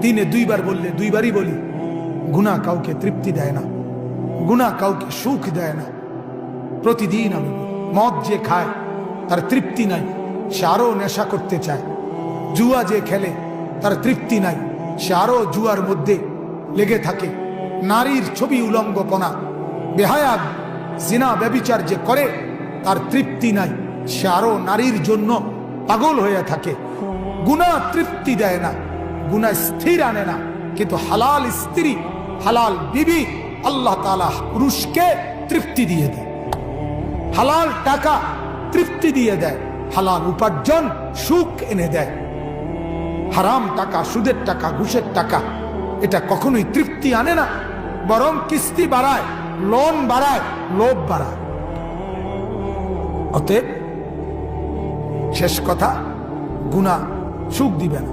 দিনে 2 বার বললে 2 বারই বলি, গুনাহ কাউকে তৃপ্তি দেয় না, গুনাহ কাউকে সুখ দেয় না। প্রতিদিন আমি মদ যে খায় তার তৃপ্তি নাই, সে আরো নেশা করতে চায়। জুয়া যে খেলে তার তৃপ্তি নাই, সে আরো জুয়ার মধ্যে লেগে থাকে। নারীর ছবি উলঙ্গপনা, বেহায়া জিনা ব্যভিচার যে করে তার তৃপ্তি নাই, সে আরো নারীর জন্য পাগল হয়ে থাকে। গুনাহ তৃপ্তি দেয় না, গুনাহ স্থির আনে না, কিন্তু হালাল স্ত্রী, হালাল বিবি আল্লাহ তাআলা পুরুষকে তৃপ্তি দিয়ে দেয়। হালাল টাকা তৃপ্তি দিয়ে দেয়, হালাল উপার্জন সুখ এনে দেয়। হারাম টাকা, সুদের টাকা, ঘুষের টাকা এটা কখনোই তৃপ্তি আনে না, বরং কিস্তি বাড়ায়, লোন বাড়ায়, লোভ বাড়ায়। অতএব শেষ কথা, গুনাহ সুখ দিবে না।